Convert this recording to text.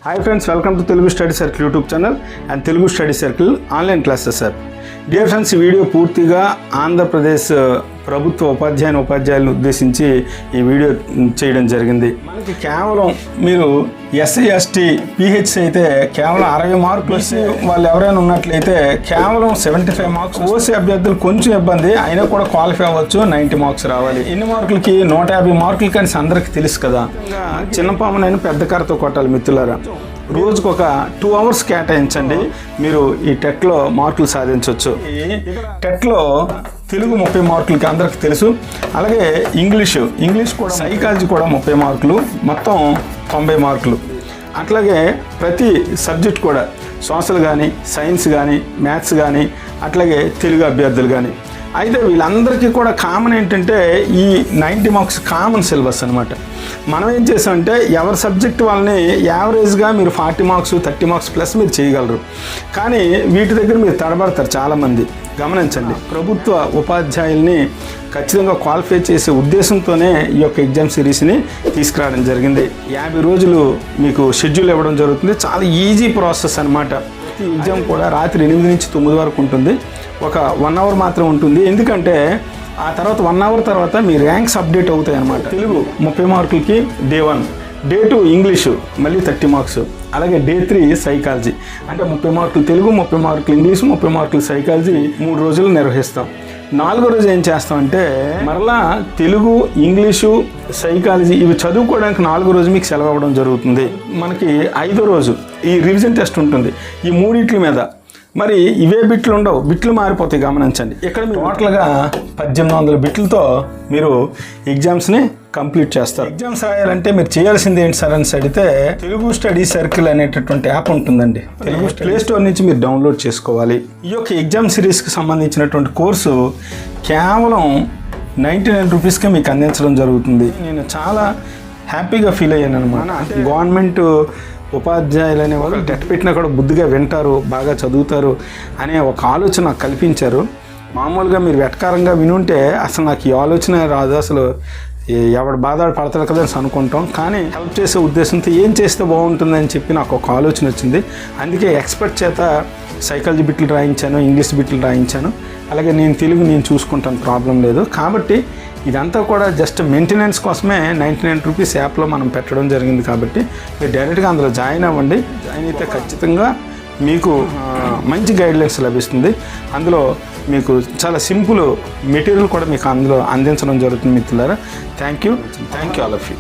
Hi friends, welcome to Telugu Study Circle YouTube channel and Telugu Study Circle online classes app. Dear friends, ఈ video పూర్తిగా ఆంధ్రప్రదేశ్ ప్రభుత్వ ఉపాధ్యాయులను ఉద్దేశించి ఈ video చేయడం జరిగింది. మనకి కేవలం మీరు ఎస్సీ ఎస్టీ పిహెచ్ అయితే కేవలం 60 మార్కులు వచ్చి వాళ్ళు ఎవరైనా ఉన్నట్లయితే కేవలం 75 మార్క్స్. ఓసీ అభ్యర్థులు కొంచెం ఇబ్బంది అయినా కూడా క్వాలిఫై అవ్వచ్చు, 90 మార్క్స్ రావాలి. ఇన్ని మార్కులకి 150 మార్కులు కానీ అందరికి తెలుసు కదా. చిన్న పామునైనా పెద్ద కర్రతో కొట్టాలి మిత్రులారా. రోజుకు ఒక 2 hours కేటాయించండి, మీరు ఈ టెట్లో మార్కులు సాధించవచ్చు. టెట్లో తెలుగు 30 మార్కులకి అందరికి తెలుసు. అలాగే ఇంగ్లీష్ కూడా, సైకాలజీ కూడా 30 మార్కులు, మొత్తం 90 మార్కులు. అట్లాగే ప్రతి సబ్జెక్ట్ కూడా సోషల్ కానీ, సైన్స్ కానీ, మ్యాథ్స్ కానీ, అట్లాగే తెలుగు అభ్యర్థులు కానీ. అయితే వీళ్ళందరికీ కూడా కామన్ ఏంటంటే ఈ 90 మార్క్స్ కామన్ సిలబస్ అనమాట. మనం ఏం చేసామంటే ఎవరి సబ్జెక్ట్ వాళ్ళని యావరేజ్గా మీరు 40 మార్క్స్ 30 మార్క్స్ ప్లస్ మీరు చేయగలరు. కానీ వీటి దగ్గర మీరు తడబడతారు చాలామంది. గమనించండి, ప్రభుత్వ ఉపాధ్యాయుల్ని ఖచ్చితంగా క్వాలిఫై చేసే ఉద్దేశంతోనే ఈ యొక్క ఎగ్జామ్ సిరీస్ని తీసుకురావడం జరిగింది. 50 రోజులు మీకు షెడ్యూల్ ఇవ్వడం జరుగుతుంది. చాలా ఈజీ ప్రాసెస్ అనమాట. ఈ ఎగ్జామ్ కూడా రాత్రి 8 నుంచి 9 వరకు ఉంటుంది. ఒక 1 hour మాత్రం ఉంటుంది. ఎందుకంటే ఆ తర్వాత 1 hour తర్వాత మీ ర్యాంక్స్ అప్డేట్ అవుతాయి అన్నమాట. తెలుగు 30 మార్కులకి డే 1, డే 2 ఇంగ్లీషు మళ్ళీ 30 మార్క్స్, అలాగే డే 3 సైకాలజీ. అంటే 30 మార్కులు తెలుగు, 30 మార్కులు ఇంగ్లీషు, 30 మార్కులు సైకాలజీ 3 రోజులు నిర్వహిస్తాం. 4వ రోజు ఏం చేస్తామంటే మరలా తెలుగు, ఇంగ్లీషు, సైకాలజీ ఇవి చదువుకోవడానికి 4వ రోజు మీకు సెలవు అవ్వడం జరుగుతుంది. మనకి 5వ రోజు ఈ రివిజన్ టెస్ట్ ఉంటుంది. ఈ 3 మీద మరి ఇవే బిట్లు ఉండవు, బిట్లు మారిపోతాయి. గమనించండి, ఇక్కడ మీరు టోటల్గా 1800 బిట్లతో మీరు ఎగ్జామ్స్ని కంప్లీట్ చేస్తారు. ఎగ్జామ్స్ రాయాలంటే మీరు చేయాల్సింది ఏంటి సార్ అని అడిగితే తెలుగు స్టడీ సర్కిల్ అనేటటువంటి యాప్ ఉంటుందండి. తెలుగు ప్లే స్టోర్ నుంచి మీరు డౌన్లోడ్ చేసుకోవాలి. ఈ యొక్క ఎగ్జామ్ సిరీస్కి సంబంధించినటువంటి కోర్సు కేవలం 99 రూపీస్కే మీకు అందించడం జరుగుతుంది. నేను చాలా హ్యాపీగా ఫీల్ అయ్యాను అనమాట. గవర్నమెంట్ ఉపాధ్యాయులు అనే వాళ్ళు టెట్ పెట్టినా కూడా బుద్ధిగా వింటారు, బాగా చదువుతారు అనే ఒక ఆలోచన నాకు కల్పించారు. మామూలుగా మీరు వెటకారంగా వినుంటే అసలు నాకు ఈ ఆలోచన రాదు. అసలు ఎవడు బాధ పడతాడు కదా అని అనుకుంటాం. కానీ హెల్ప్ చేసే ఉద్దేశంతో ఏం చేస్తే బాగుంటుందని చెప్పి నాకు ఒక ఆలోచన వచ్చింది. అందుకే ఎక్స్పర్ట్ చేత సైకాలజీ బిట్లు రాయించాను, ఇంగ్లీష్ బిట్లు రాయించాను. అలాగే నేను తెలుగు నేను చూసుకుంటాను, ప్రాబ్లం లేదు. కాబట్టి ఇదంతా కూడా జస్ట్ మెయింటెనెన్స్ కోసమే 99 రూపీస్ యాప్లో మనం పెట్టడం జరిగింది. కాబట్టి మీరు డైరెక్ట్గా అందులో జాయిన్ అవ్వండి. జాయిన్ అయితే ఖచ్చితంగా మీకు మంచి గైడ్లైన్స్ లభిస్తుంది. అందులో మీకు చాలా సింపుల్ మెటీరియల్ కూడా మీకు అందులో అందించడం జరుగుతుంది మిత్రులారా. Thank you all of you.